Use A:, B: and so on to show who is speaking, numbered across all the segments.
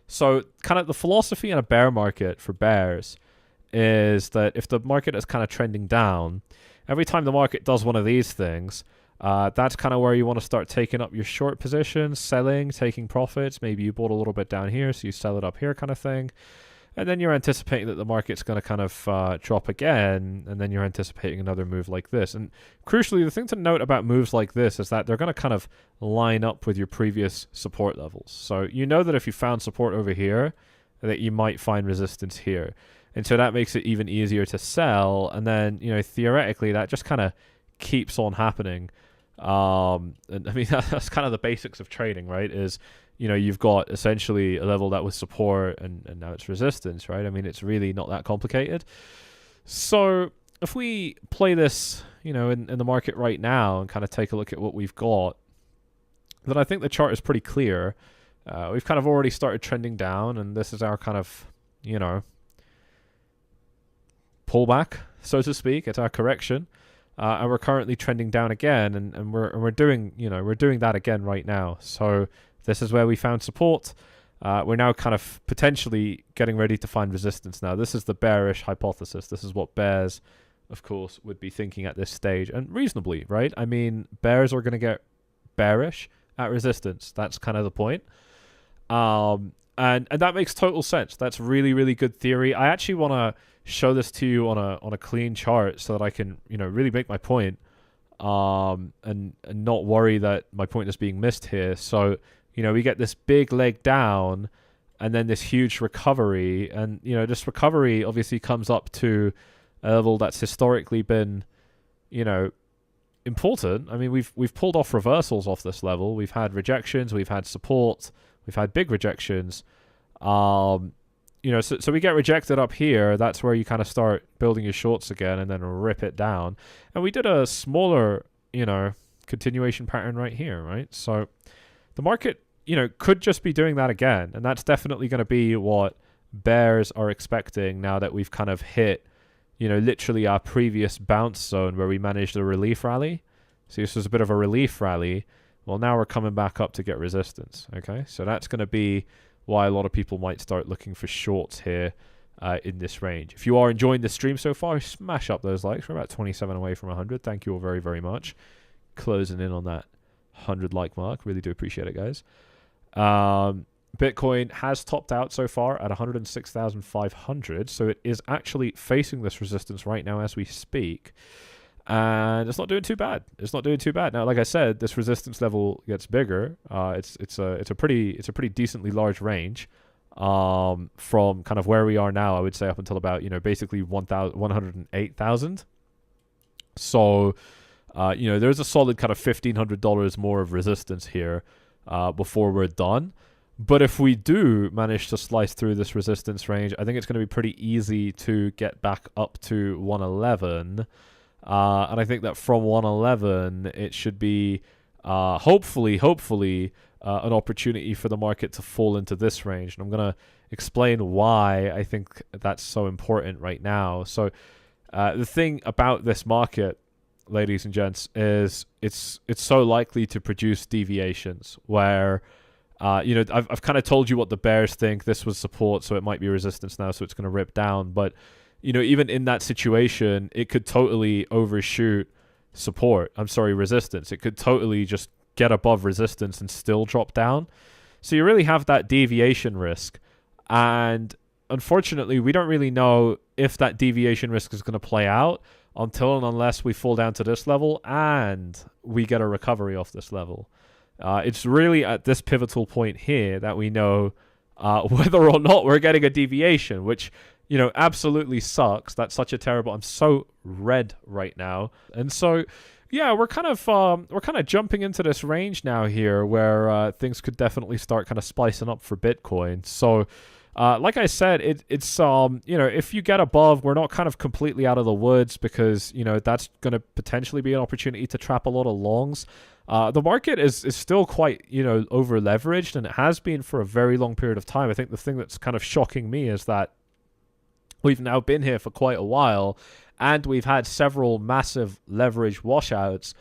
A: So kind of the philosophy in a bear market for bears is that if the market is kind of trending down, every time the market does one of these things, that's kind of where you want to start taking up your short positions, selling, taking profits. Maybe you bought a little bit down here, so you sell it up here kind of thing. And then you're anticipating that the market's going to kind of drop again, and then you're anticipating another move like this. And crucially, the thing to note about moves like this is that they're going to kind of line up with your previous support levels. So you know that if you found support over here, that you might find resistance here. And so that makes it even easier to sell. And then, you know, theoretically, that just kind of keeps on happening. And I mean, that's kind of the basics of trading, right? Is, you know, you've got essentially a level that was support and now it's resistance, right? I mean, it's really not that complicated. So if we play this, you know, in the market right now and kind of take a look at what we've got, then I think the chart is pretty clear. We've kind of already started trending down, and this is our kind of, you know, pullback, so to speak. It's our correction. And we're currently trending down again, and we're doing, you know, we're doing that again right now. So this is where we found support. We're now kind of potentially getting ready to find resistance now. This is the bearish hypothesis. This is what bears, of course, would be thinking at this stage, and reasonably, right? I mean, bears are going to get bearish at resistance. That's kind of the point. And that makes total sense. That's really, really good theory. I actually want to show this to you on a clean chart so that I can, you know, really make my point, and not worry that my point is being missed here. So, you know, we get this big leg down and then this huge recovery, and, you know, this recovery obviously comes up to a level that's historically been, you know, important. I mean, we've pulled off reversals off this level. We've had rejections, we've had support, we've had big rejections. You know, so we get rejected up here. That's where you kind of start building your shorts again and then rip it down. And we did a smaller, you know, continuation pattern right here, right? So the market, you know, could just be doing that again. And that's definitely going to be what bears are expecting now that we've kind of hit, you know, literally our previous bounce zone where we managed a relief rally. So this was a bit of a relief rally. Well, now we're coming back up to get resistance, okay? So that's going to be why a lot of people might start looking for shorts here in this range. If you are enjoying the stream so far, smash up those likes. We're about 27 away from 100. Thank you all very, very much. Closing in on that 100 like mark. Really do appreciate it, guys. Bitcoin has topped out so far at 106,500. So it is actually facing this resistance right now as we speak. And it's not doing too bad. It's not doing too bad. Now, like I said, this resistance level gets bigger. It's a pretty decently large range from kind of where we are now, I would say, up until about, you know, basically 108,000. So, you know, there's a solid kind of $1,500 more of resistance here before we're done. But if we do manage to slice through this resistance range, I think it's going to be pretty easy to get back up to 111. And I think that from 111, it should be hopefully an opportunity for the market to fall into this range. And I'm going to explain why I think that's so important right now. So the thing about this market, ladies and gents, is it's so likely to produce deviations where, you know, I've kind of told you what the bears think. This was support, so it might be resistance now, so it's going to rip down. But you know, even in that situation, it could totally overshoot resistance. It could totally just get above resistance and still drop down. So you really have that deviation risk. And unfortunately, we don't really know if that deviation risk is going to play out until and unless we fall down to this level and we get a recovery off this level. It's really at this pivotal point here that we know whether or not we're getting a deviation, which, you know, absolutely sucks. That's such a terrible. I'm so red right now. And so, yeah, we're kind of jumping into this range now here where things could definitely start kind of splicing up for Bitcoin. So, like I said, it's you know, if you get above, we're not kind of completely out of the woods because, you know, that's going to potentially be an opportunity to trap a lot of longs. The market is still quite, you know, over leveraged, and it has been for a very long period of time. I think the thing that's kind of shocking me is that we've now been here for quite a while, and we've had several massive leverage washouts,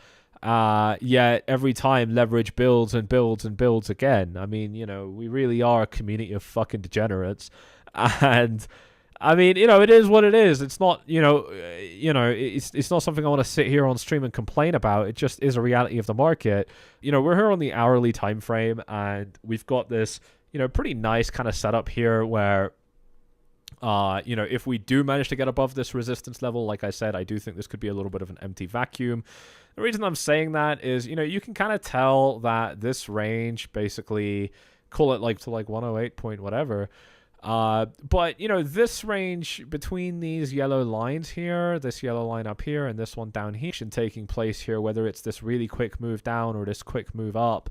A: Yet every time leverage builds and builds and builds again. I mean, you know, we really are a community of fucking degenerates. And I mean, you know, it is what it is. It's not, it's not something I want to sit here on stream and complain about. It just is a reality of the market. You know, we're here on the hourly time frame, and we've got this, you know, pretty nice kind of setup here where, you know, if we do manage to get above this resistance level, like I said, I do think this could be a little bit of an empty vacuum. The reason I'm saying that is, you know, you can kind of tell that this range, basically, call it like to like 108 point whatever. But, you know, this range between these yellow lines here, this yellow line up here and this one down here, taking place here, whether it's this really quick move down or this quick move up,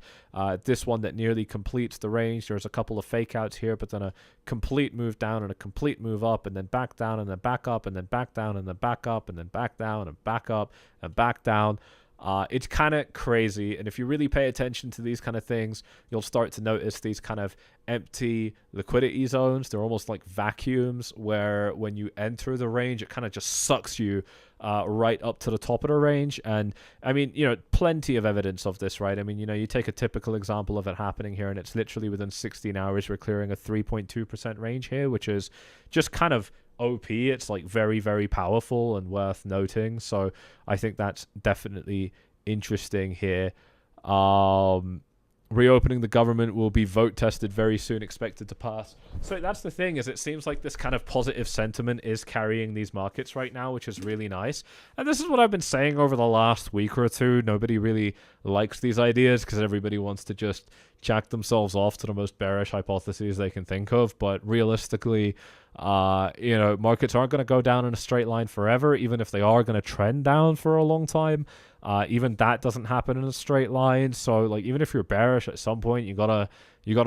A: this one that nearly completes the range, there's a couple of fake outs here, but then a complete move down and a complete move up, and then back down and then back up and then back down and then back up and then back down and back up and back down. It's kind of crazy, and if you really pay attention to these kind of things, you'll start to notice these kind of empty liquidity zones. They're almost like vacuums where when you enter the range, it kind of just sucks you right up to the top of the range. And I mean, you know, plenty of evidence of this, right? I mean, you know, you take a typical example of it happening here, and it's literally within 16 hours we're clearing a 3.2% range here, which is just kind of OP. It's like very, very powerful and worth noting. So I think that's definitely interesting here. Reopening the government will be vote tested very soon, expected to pass. So that's the thing, is it seems like this kind of positive sentiment is carrying these markets right now, which is really nice. And this is what I've been saying over the last week or two. Nobody really likes these ideas because everybody wants to just jack themselves off to the most bearish hypotheses they can think of. But realistically, you know, markets aren't going to go down in a straight line forever, even if they are going to trend down for a long time. Even that doesn't happen in a straight line. So like, even if you're bearish at some point, you gotta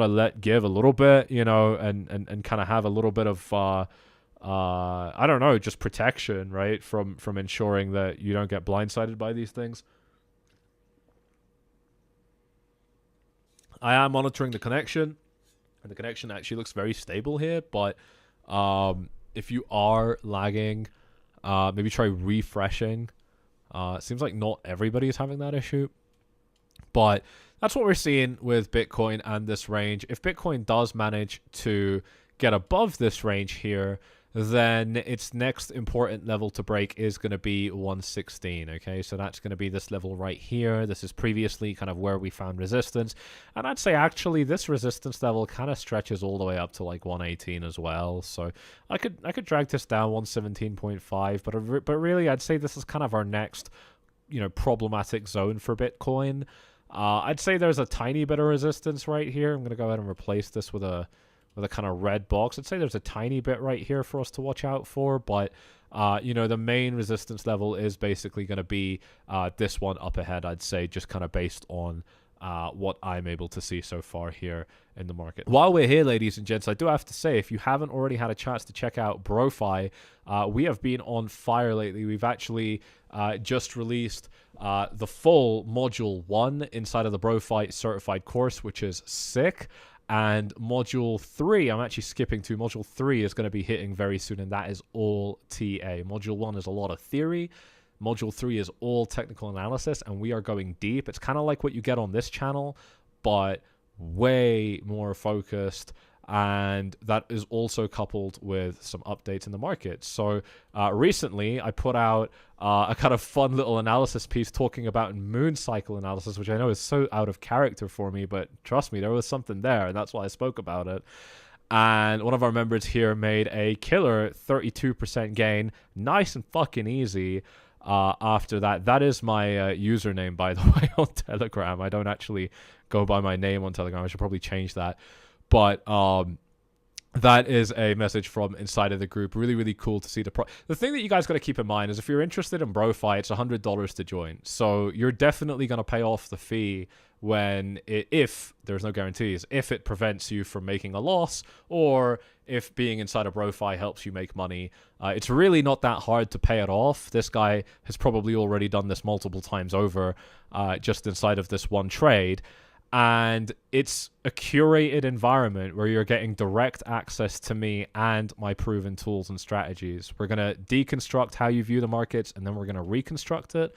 A: let give a little bit, you know, and kind of have a little bit of I don't know, just protection, right, from ensuring that you don't get blindsided by these things. I am monitoring the connection, and the connection actually looks very stable here. But if you are lagging, maybe try refreshing. It seems like not everybody is having that issue, but that's what we're seeing with Bitcoin and this range. If Bitcoin does manage to get above this range here, then its next important level to break is going to be 116. Okay, so that's going to be this level right here. This is previously kind of where we found resistance, and I'd say actually this resistance level kind of stretches all the way up to like 118 as well. So I could drag this down 117.5, but really I'd say this is kind of our next, you know, problematic zone for Bitcoin. I'd say there's a tiny bit of resistance right here. I'm going to go ahead and replace this with a kind of red box. I'd say there's a tiny bit right here for us to watch out for, but you know, the main resistance level is basically going to be this one up ahead, I'd say, just kind of based on what I'm able to see so far here in the market. While we're here, ladies and gents, I do have to say, if you haven't already had a chance to check out BroFi, we have been on fire lately. We've actually just released the full Module 1 inside of the BroFi certified course, which is sick. And Module 3, I'm actually skipping to Module 3 is going to be hitting very soon, and that is all TA. Module 1 is a lot of theory. Module 3 is all technical analysis, and we are going deep. It's kind of like what you get on this channel, but way more focused, and that is also coupled with some updates in the market. So recently, I put out a kind of fun little analysis piece talking about moon cycle analysis, which I know is so out of character for me, but trust me, there was something there, and that's why I spoke about it. And one of our members here made a killer 32% gain, nice and fucking easy. After that, that is my username, by the way, on Telegram. I don't actually go by my name on Telegram. I should probably change that. But that is a message from inside of the group. Really, really cool to see the thing that you guys got to keep in mind is if you're interested in BroFi, it's $100 to join. So you're definitely going to pay off the fee when if there's no guarantees, if it prevents you from making a loss, or if being inside of BroFi helps you make money. It's really not that hard to pay it off. This guy has probably already done this multiple times over just inside of this one trade. And it's a curated environment where you're getting direct access to me and my proven tools and strategies. We're going to deconstruct how you view the markets, and then we're going to reconstruct it.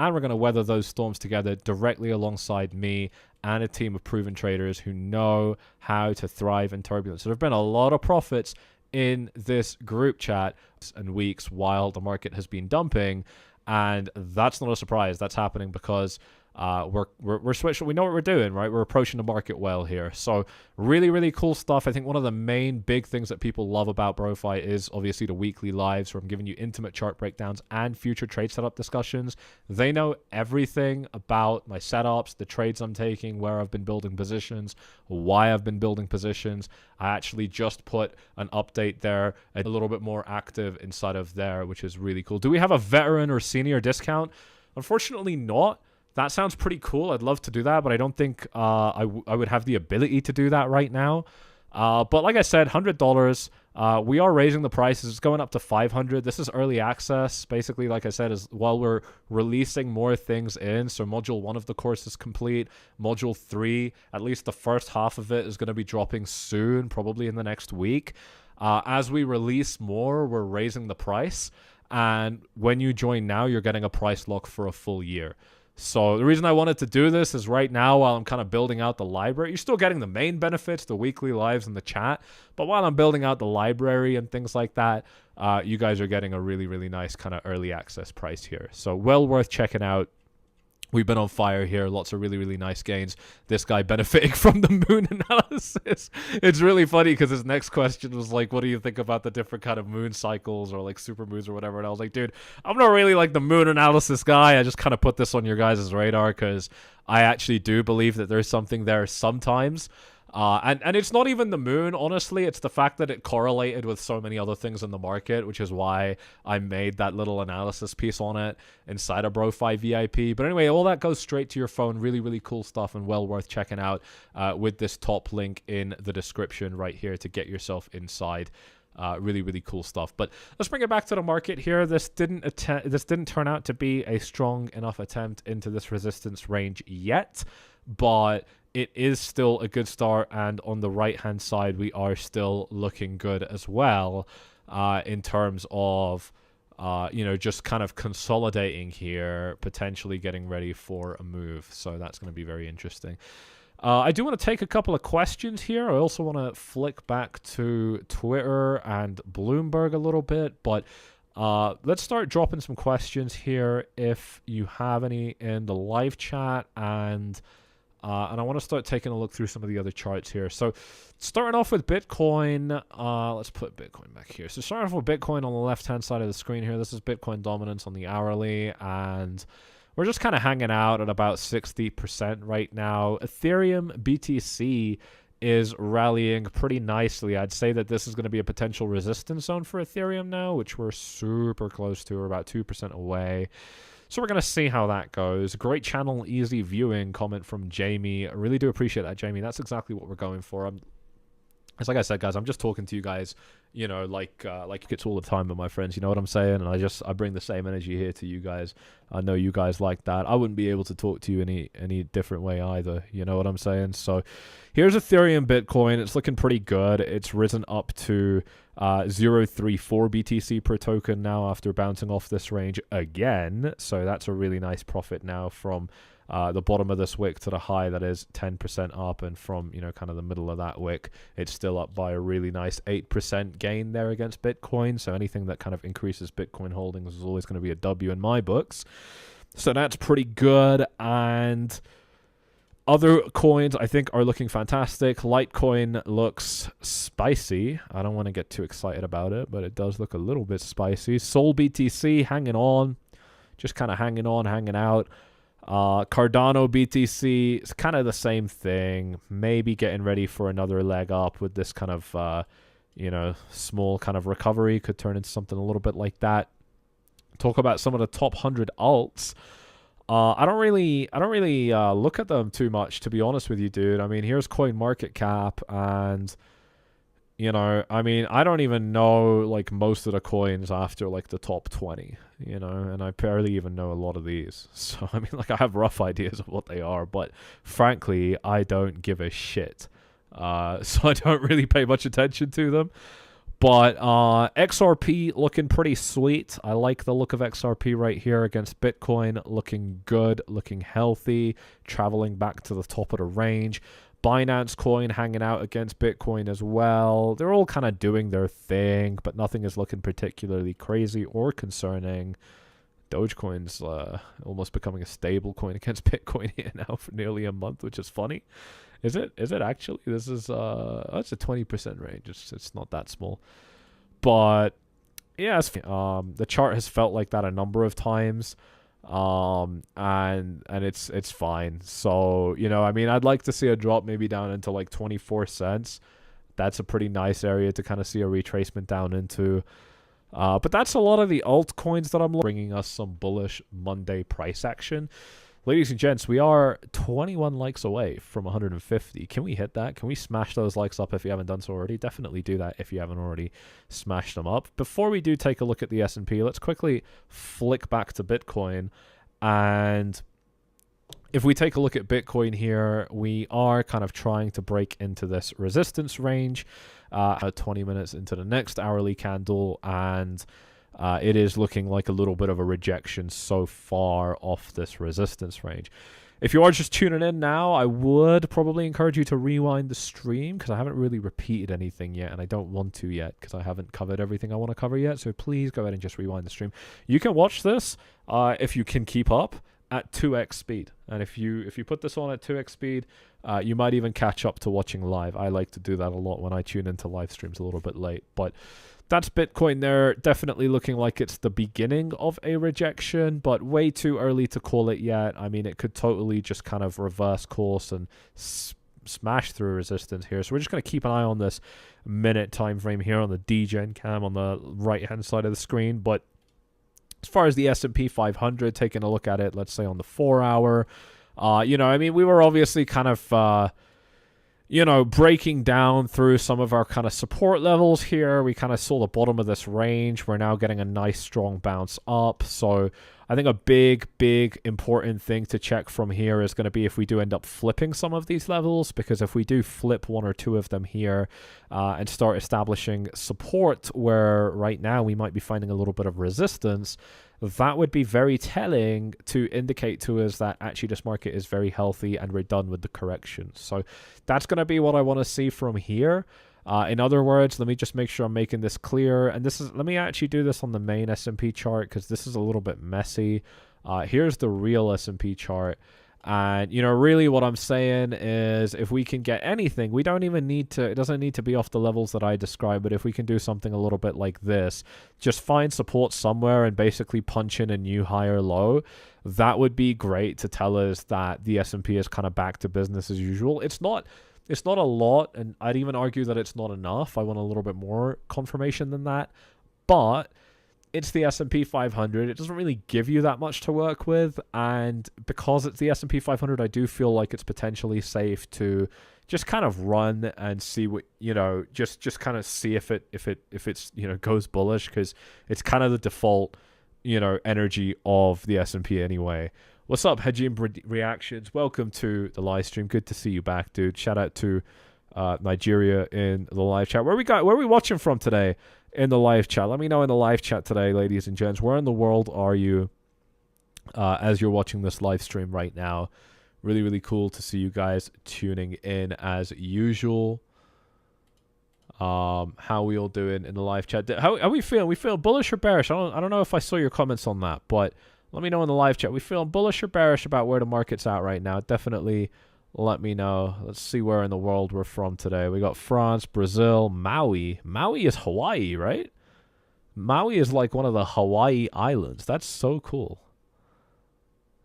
A: and we're going to weather those storms together directly alongside me and a team of proven traders who know how to thrive in turbulence. So there have been a lot of profits in this group chat and weeks while the market has been dumping, and that's not a surprise. That's happening because we're switching. We know what we're doing, right? We're approaching the market well here. So really cool stuff. I think one of the main big things that people love about BroFi is obviously the weekly lives, where I'm giving you intimate chart breakdowns and future trade setup discussions. They know everything about my setups, the trades I'm taking, where I've been building positions, why I've been building positions. I actually just put an update there, a little bit more active inside of there, which is really cool. Do we have a veteran or senior discount? Unfortunately not. That sounds pretty cool. I'd love to do that, but I don't think I would have the ability to do that right now. But like I said, $100. We are raising the prices. It's going up to $500. This is early access. Basically, like I said, is while we're releasing more things in. So module 1 of the course is complete. Module 3, at least the first half of it, is going to be dropping soon, probably in the next week. As we release more, we're raising the price. And when you join now, you're getting a price lock for a full year. So the reason I wanted to do this is right now, while I'm kind of building out the library, you're still getting the main benefits, the weekly lives and the chat. But while I'm building out the library and things like that, you guys are getting a really nice kind of early access price here. So well worth checking out. We've been on fire here. Lots of really nice gains. This guy benefiting from the moon analysis. It's really funny because his next question was like, what do you think about the different kind of moon cycles or like super moons or whatever? And I was like, dude, I'm not really like the moon analysis guy. I just kind of put this on your guys' radar because I actually do believe that there's something there sometimes. And it's not even the moon, honestly. It's the fact that it correlated with so many other things in the market, which is why I made that little analysis piece on it inside of BroFi VIP. But anyway, all that goes straight to your phone. Really cool stuff and well worth checking out with this top link in the description right here to get yourself inside. Really cool stuff. But let's bring it back to the market here. This didn't turn out to be a strong enough attempt into this resistance range yet, but it is still a good start, and on the right-hand side, we are still looking good as well in terms of, just kind of consolidating here, potentially getting ready for a move. So that's going to be very interesting. I do want to take a couple of questions here. I also want to flick back to Twitter and Bloomberg a little bit, but let's start dropping some questions here if you have any in the live chat, and I want to start taking a look through some of the other charts here. So starting off with Bitcoin, let's put Bitcoin back here. So starting off with Bitcoin on the left-hand side of the screen here, this is Bitcoin dominance on the hourly, and we're just kind of hanging out at about 60% right now. Ethereum BTC is rallying pretty nicely. I'd say that this is going to be a potential resistance zone for Ethereum now, which we're super close to. We're about 2% away. So we're going to see how that goes. Great channel, easy viewing comment from Jamie. I really do appreciate that, Jamie. That's exactly what we're going for. It's like I said, guys, I'm just talking to you guys, like it's all the time with my friends, you know what I'm saying? And I bring the same energy here to you guys. I know you guys like that. I wouldn't be able to talk to you any different way either, you know what I'm saying? So here's Ethereum Bitcoin. It's looking pretty good. It's risen up to 0.34 BTC per token now after bouncing off this range again. So that's a really nice profit now from the bottom of this wick to the high. That is 10% up, and from kind of the middle of that wick, it's still up by a really nice 8% gain there against Bitcoin. So anything that kind of increases Bitcoin holdings is always going to be a W in my books. So that's pretty good. And other coins, I think, are looking fantastic. Litecoin looks spicy. I don't want to get too excited about it, but it does look a little bit spicy. Sol BTC hanging on, just kind of hanging on, hanging out. Cardano BTC is kind of the same thing. Maybe getting ready for another leg up with this kind of, small kind of recovery. Could turn into something a little bit like that. Talk about some of the top 100 alts. I don't really look at them too much, to be honest with you, dude. I mean, here's CoinMarketCap, and I don't even know like most of the coins after like the top 20, and I barely even know a lot of these. So I have rough ideas of what they are, but frankly, I don't give a shit. So I don't really pay much attention to them. But XRP looking pretty sweet. I like the look of XRP right here against Bitcoin. Looking good, looking healthy, traveling back to the top of the range. Binance Coin hanging out against Bitcoin as well. They're all kind of doing their thing, but nothing is looking particularly crazy or concerning. Dogecoin's almost becoming a stable coin against Bitcoin here now for nearly a month, which is funny. Is it actually? This is it's a 20% range. It's not that small. But yeah, the chart has felt like that a number of times. And it's fine. So, you know, I mean, I'd like to see a drop maybe down into like 24 cents. That's a pretty nice area to kind of see a retracement down into. But that's a lot of the altcoins that I'm bringing us some bullish Monday price action. Ladies and gents, we are 21 likes away from 150. Can we hit that? Can we smash those likes up if you haven't done so already? Definitely do that if you haven't already smashed them up. Before we do take a look at the S&P, let's quickly flick back to Bitcoin. And if we take a look at Bitcoin here, we are kind of trying to break into this resistance range 20 minutes into the next hourly candle, and it is looking like a little bit of a rejection so far off this resistance range. If you are just tuning in now, I would probably encourage you to rewind the stream because I haven't really repeated anything yet, and I don't want to yet because I haven't covered everything I want to cover yet. So please go ahead and just rewind the stream. You can watch this if you can keep up at 2x speed, and if you put this on at 2x speed, you might even catch up to watching live. I like to do that a lot when I tune into live streams a little bit late, but that's Bitcoin there. Definitely looking like it's the beginning of a rejection, but way too early to call it yet. I mean, it could totally just kind of reverse course and smash through resistance here. So we're just going to keep an eye on this minute time frame here on the DGen cam on the right-hand side of the screen. But as far as the S&P 500, taking a look at it, let's say on the 4-hour, you know, I mean, we were obviously kind of you know, breaking down through some of our kind of support levels here. We kind of saw the bottom of this range. We're now getting a nice strong bounce up. So I think a big important thing to check from here is going to be if we do end up flipping some of these levels, because if we do flip one or two of them here and start establishing support where right now we might be finding a little bit of resistance, that would be very telling to indicate to us that actually this market is very healthy and we're done with the correction. So that's going to be what I want to see from here. In other words, let me just make sure I'm making this clear. And this is, let me actually do this on the main S&P chart because this is a little bit messy. Here's the real S&P chart. And, you know, really what I'm saying is if we can get anything, we don't even need to, it doesn't need to be off the levels that I described, but if we can do something a little bit like this, just find support somewhere and basically punch in a new higher low, that would be great to tell us that the S&P is kind of back to business as usual. It's not a lot, and I'd even argue that it's not enough. I want a little bit more confirmation than that, but it's the S&P 500. It doesn't really give you that much to work with, and because it's the S&P 500, I do feel like it's potentially safe to just kind of run and see what, you know, just kind of see if it's you know, goes bullish, because it's kind of the default, you know, energy of the S&P anyway. What's up, 𝐁𝐥𝐸𝐵 Reactions? Welcome to the live stream. Good to see you back, dude. Shout out to Nigeria in the live chat. Where are we watching from today in the live chat? Let me know in the live chat today, ladies and gents. Where in the world are you as you're watching this live stream right now? Really cool to see you guys tuning in as usual. How we all doing in the live chat? How are we feeling? We feel bullish or bearish? I don't know if I saw your comments on that, but let me know in the live chat. We feeling bullish or bearish about where the market's at right now? Definitely let me know. Let's see where in the world we're from today. We got France, Brazil, Maui. Maui is Hawaii, right? Maui is like one of the Hawaii islands. That's so cool.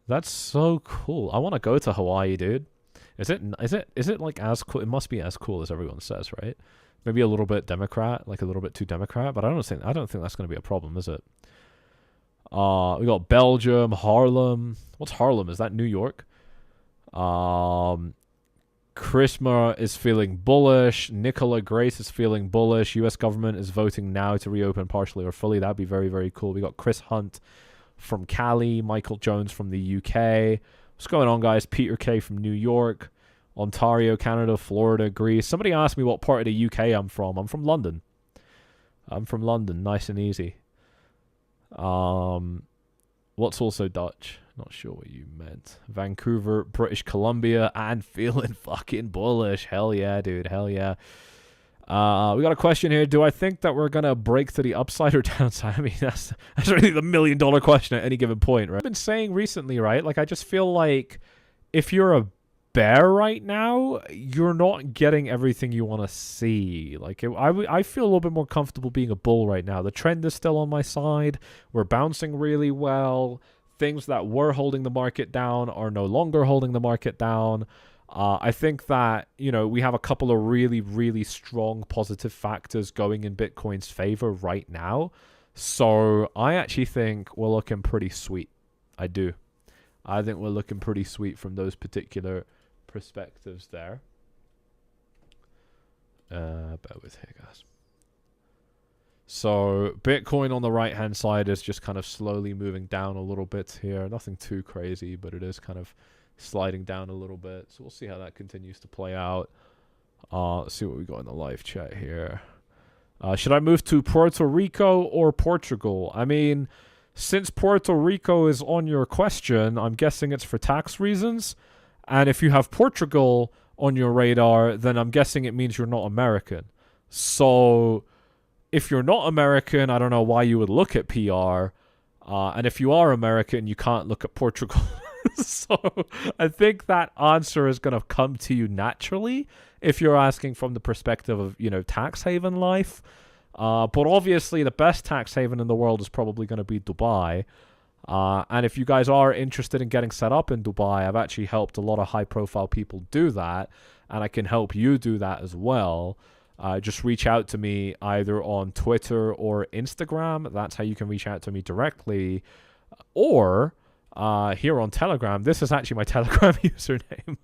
A: That's so cool. I want to go to Hawaii, dude. Is it like as cool? It must be as cool as everyone says, right? Maybe a little bit Democrat, like a little bit too Democrat, but I don't think that's going to be a problem, is it? We got Belgium, Harlem. What's Harlem? Is that New York? Chrisma is feeling bullish. Nicola Grace is feeling bullish. U.S. government is voting now to reopen partially or fully. That'd be very cool. We got Chris Hunt from Cali, Michael Jones from the UK. What's going on, guys? Peter K from New York, Ontario, Canada, Florida, Greece. Somebody asked me what part of the UK I'm from. I'm from London. I'm from London, nice and easy. What's also Dutch? Not sure what you meant. Vancouver, British Columbia, and feeling fucking bullish. Hell yeah, dude. Hell yeah. We got a question here. Do I think that we're gonna break to the upside or downside? I mean, that's really the $1 million question at any given point, right? I've been saying recently, right? Like, I just feel like if you're a bear right now, you're not getting everything you want to see. Like, I feel a little bit more comfortable being a bull right now. The trend is still on my side. We're bouncing really well. Things that were holding the market down are no longer holding the market down. I think that, you know, we have a couple of really, really strong positive factors going in Bitcoin's favor right now. So I actually think we're looking pretty sweet. I do. I think we're looking pretty sweet from those particular perspectives there. Bear with here, guys. So Bitcoin on the right hand side is just kind of slowly moving down a little bit here. Nothing too crazy, but it is kind of sliding down a little bit. So we'll see how that continues to play out. Let's see what we got in the live chat here. Should I move to Puerto Rico or Portugal? I mean, since Puerto Rico is on your question, I'm guessing it's for tax reasons. And if you have Portugal on your radar, then I'm guessing it means you're not American. So if you're not American, I don't know why you would look at PR. And if you are American, you can't look at Portugal. So I think that answer is going to come to you naturally if you're asking from the perspective of, you know, tax haven life. But obviously the best tax haven in the world is probably going to be Dubai. And if you guys are interested in getting set up in Dubai, I've actually helped a lot of high profile people do that. And I can help you do that as well. Just reach out to me either on Twitter or Instagram. That's how you can reach out to me directly. Or here on Telegram. This is actually my Telegram username.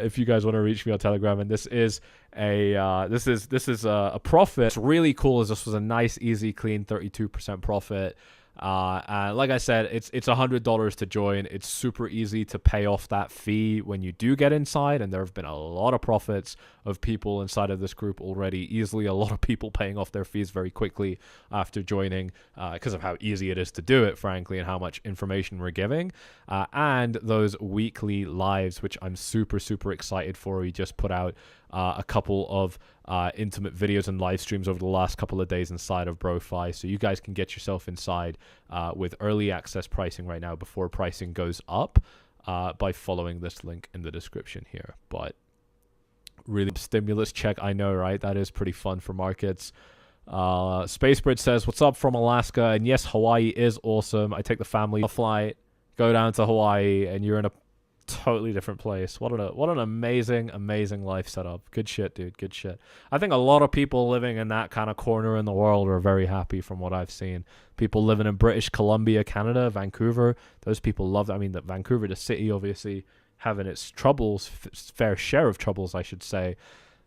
A: If you guys want to reach me on Telegram, and this is a profit. What's really cool is this was a nice, easy, clean 32% profit. And like I said, it's $100 to join. It's super easy to pay off that fee when you do get inside, and there have been a lot of profits of people inside of this group already. Easily a lot of people paying off their fees very quickly after joining, because of how easy it is to do it, frankly, and how much information we're giving, and those weekly lives, which I'm super excited for. We just put out a couple of intimate videos and live streams over the last couple of days inside of BroFi, so you guys can get yourself inside with early access pricing right now before pricing goes up by following this link in the description here. But really, stimulus check, I know, right? That is pretty fun for markets. Spacebridge says, what's up from Alaska? And yes, Hawaii is awesome. I take the family flight, go down to Hawaii, and you're in a totally different place. What an amazing life setup. Good shit, dude. Good shit. I think a lot of people living in that kind of corner in the world are very happy from what I've seen. People living in British Columbia, Canada, Vancouver, those people love that. I mean, that Vancouver, the city, obviously having its troubles, fair share of troubles, I should say.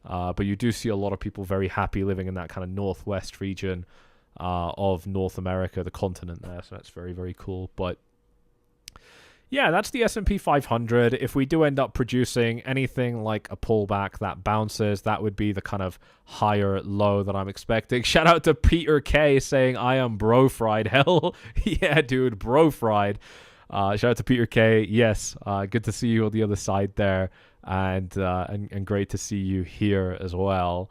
A: But you do see a lot of people very happy living in that kind of northwest region of North America, the continent there. So that's very cool. But yeah, that's the S&P 500. If we do end up producing anything like a pullback that bounces, that would be the kind of higher low that I'm expecting. Shout out to Peter K saying, I am bro fried. Hell yeah, dude, bro fried. Shout out to Peter K. Yes, good to see you on the other side there, and great to see you here as well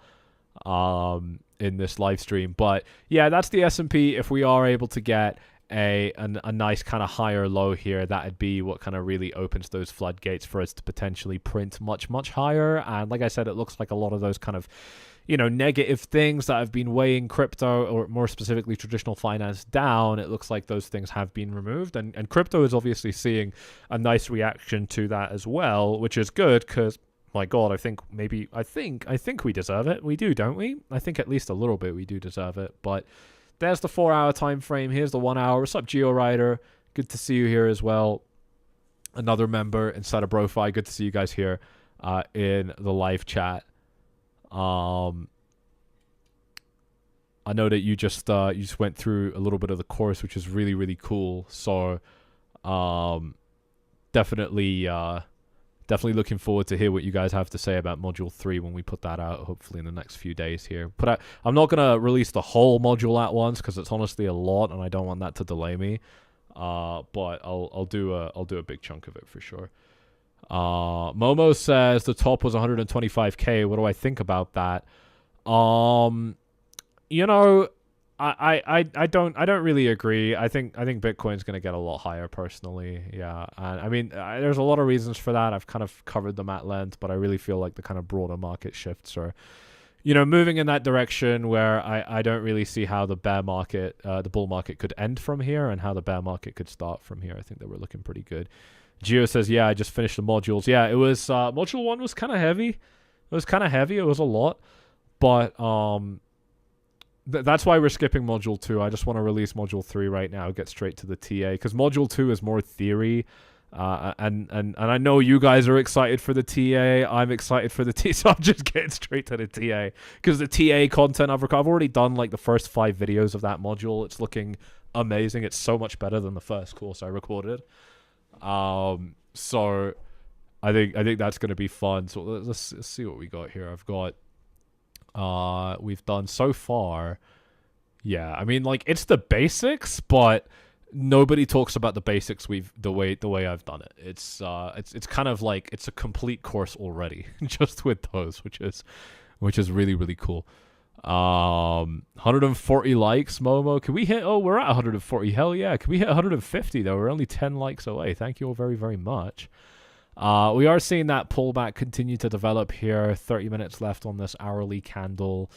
A: in this live stream. But yeah, that's the S&P. If we are able to get a nice kind of higher low here, that'd be what kind of really opens those floodgates for us to potentially print much higher. And like I said, it looks like a lot of those kind of, you know, negative things that have been weighing crypto, or more specifically traditional finance, down, it looks like those things have been removed, and crypto is obviously seeing a nice reaction to that as well, which is good, because my god, I think we deserve it. We do, don't we? I think at least a little bit we do deserve it. But there's the 4-hour time frame. Here's the 1 hour. What's up, GeoRider? Good to see you here as well. Another member inside of BroFi. Good to see you guys here in the live chat. I know that you just went through a little bit of the course, which is really cool. So definitely definitely looking forward to hear what you guys have to say about Module 3 when we put that out, hopefully in the next few days here. I'm not going to release the whole module at once because it's honestly a lot and I don't want that to delay me. But I'll do a big chunk of it for sure. Momo says the top was 125k. What do I think about that? You know, I don't really agree. I think Bitcoin's going to get a lot higher personally. Yeah. And I mean, there's a lot of reasons for that. I've kind of covered them at length, but I really feel like the kind of broader market shifts are, you know, moving in that direction where I don't really see how the bear market, the bull market could end from here and how the bear market could start from here. I think that we're looking pretty good. Gio says, yeah, I just finished the modules. Yeah, it was, module 1 was kind of heavy. It was kind of heavy. It was a lot. But, that's why we're skipping module 2. I just want to release module 3 right now, get straight to the TA, because module 2 is more theory. And I know you guys are excited for the TA. I'm excited for the TA, so I'm just getting straight to the TA. Because the TA content I've already done like the first 5 videos of that module. It's looking amazing. It's so much better than the first course I recorded. So I think that's going to be fun. So let's see what we got here. I've got we've done so far. Yeah, I mean, like, it's the basics, but nobody talks about the basics the way I've done it. It's kind of like it's a complete course already just with those, which is really, really cool. 140 likes, Momo. Can we hit, we're at 140. Hell yeah. Can we hit 150 though? We're only 10 likes away. Thank you all very, very much. We are seeing that pullback continue to develop here. 30 minutes left on this hourly candle.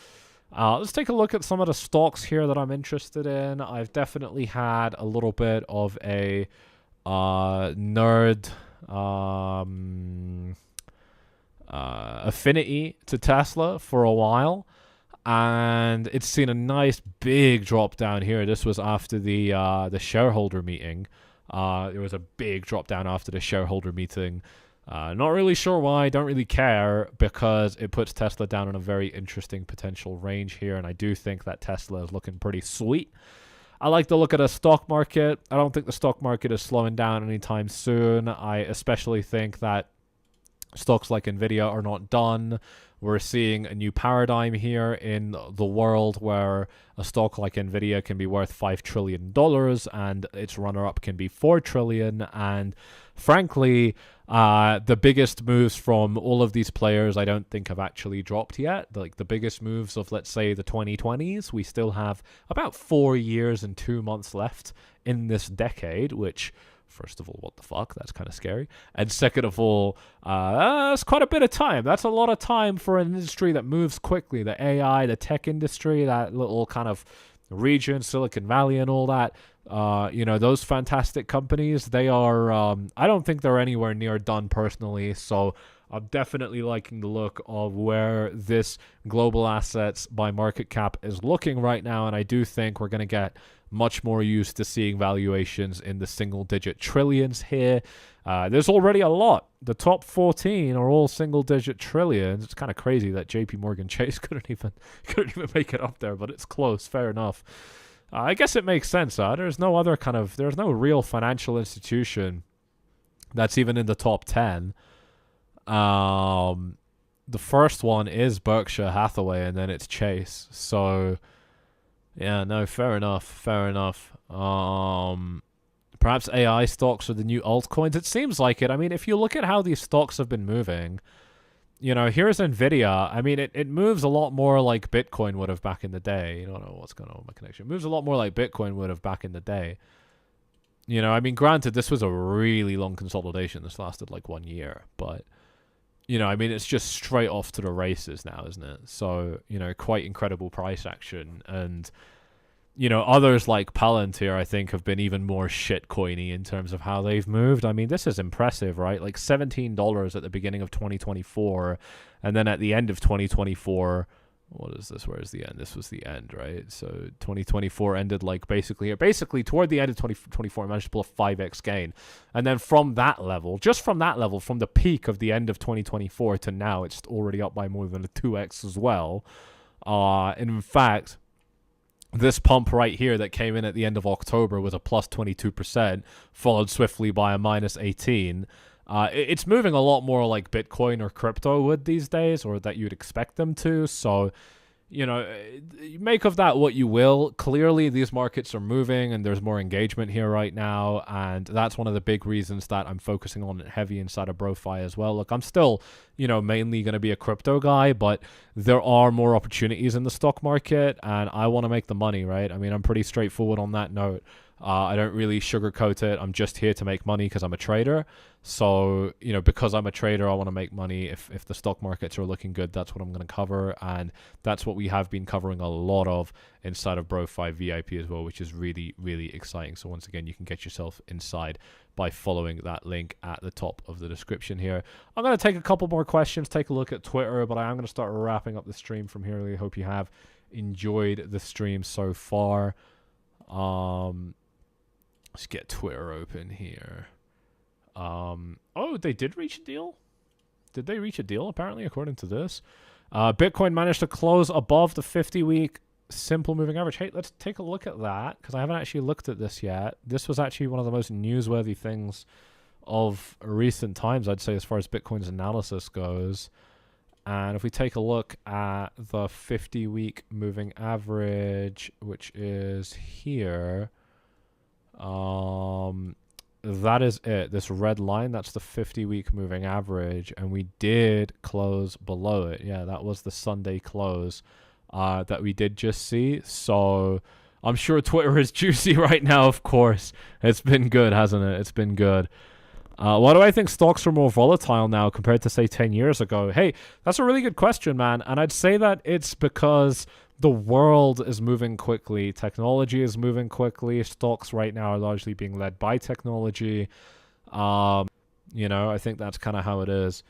A: Let's take a look at some of the stocks here that I'm interested in. I've definitely had a little bit of a nerd affinity to Tesla for a while. And it's seen a nice big drop down here. This was after the shareholder meeting. There was a big drop down after the shareholder meeting. Not really sure why. Don't really care because it puts Tesla down in a very interesting potential range here. And I do think that Tesla is looking pretty sweet. I like to look at a stock market. I don't think the stock market is slowing down anytime soon. I especially think that stocks like Nvidia are not done. We're seeing a new paradigm here in the world where a stock like Nvidia can be worth $5 trillion and its runner-up can be $4 trillion. And frankly, the biggest moves from all of these players I don't think have actually dropped yet. Like the biggest moves of, let's say, the 2020s, we still have about 4 years and 2 months left in this decade, which... First of all, what the fuck? That's kind of scary. And second of all, that's quite a bit of time. That's a lot of time for an industry that moves quickly. The AI, the tech industry, that little kind of region, Silicon Valley and all that. You know, those fantastic companies, they are, I don't think they're anywhere near done personally. So I'm definitely liking the look of where this global assets by market cap is looking right now. And I do think we're going to get much more used to seeing valuations in the single-digit trillions here. There's already a lot. The top 14 are all single-digit trillions. It's kind of crazy that JP Chase couldn't even make it up there, but it's close. Fair enough. I guess it makes sense. There's no real financial institution that's even in the top 10. The first one is Berkshire Hathaway, and then it's Chase. So... yeah, no, fair enough. Perhaps AI stocks are the new altcoins. It seems like it. I mean, if you look at how these stocks have been moving, you know, here's Nvidia. I mean, it moves a lot more like Bitcoin would have back in the day. You don't know what's going on with my connection. It moves a lot more like Bitcoin would have back in the day. You know, I mean, granted, this was a really long consolidation. This lasted like 1 year, but... you know, I mean, it's just straight off to the races now, isn't it? So, you know, quite incredible price action. And, you know, others like Palantir, I think, have been even more shitcoiny in terms of how they've moved. I mean, this is impressive, right? Like $17 at the beginning of 2024. And then at the end of 2024... what is this? Where's the end? This was the end, right? So 2024 ended like basically toward the end of 2024, I managed to pull a 5x gain. And then from that level, from the peak of the end of 2024 to now, it's already up by more than a 2x as well. And in fact, this pump right here that came in at the end of October was a plus 22%, followed swiftly by a minus 18%. It's moving a lot more like Bitcoin or crypto would these days, or that you'd expect them to. So, you know, make of that what you will. Clearly, these markets are moving and there's more engagement here right now. And that's one of the big reasons that I'm focusing on it heavy inside of BroFi as well. Look, I'm still, you know, mainly going to be a crypto guy, but there are more opportunities in the stock market and I want to make the money, right? I mean, I'm pretty straightforward on that note. I don't really sugarcoat it. I'm just here to make money because I'm a trader. So, you know, because I'm a trader, I want to make money. If the stock markets are looking good, that's what I'm going to cover. And that's what we have been covering a lot of inside of BroFi VIP as well, which is really, really exciting. So once again, you can get yourself inside by following that link at the top of the description here. I'm going to take a couple more questions, take a look at Twitter, but I am going to start wrapping up the stream from here. I really hope you have enjoyed the stream so far. Let's get Twitter open here. Oh, they did reach a deal? Did they reach a deal, apparently, according to this? Bitcoin managed to close above the 50-week simple moving average. Hey, let's take a look at that, because I haven't actually looked at this yet. This was actually one of the most newsworthy things of recent times, I'd say, as far as Bitcoin's analysis goes. And if we take a look at the 50-week moving average, which is here... that is it. This red line, that's the 50-week moving average, and we did close below it. Yeah, that was the Sunday close that we did just see. So I'm sure Twitter is juicy right now, of course. It's been good, hasn't it? It's been good. Why do I think stocks are more volatile now compared to, say, 10 years ago? Hey, that's a really good question, man. And I'd say that it's because the world is moving quickly. Technology is moving quickly. Stocks right now are largely being led by technology. You know, I think that's kind of how it is.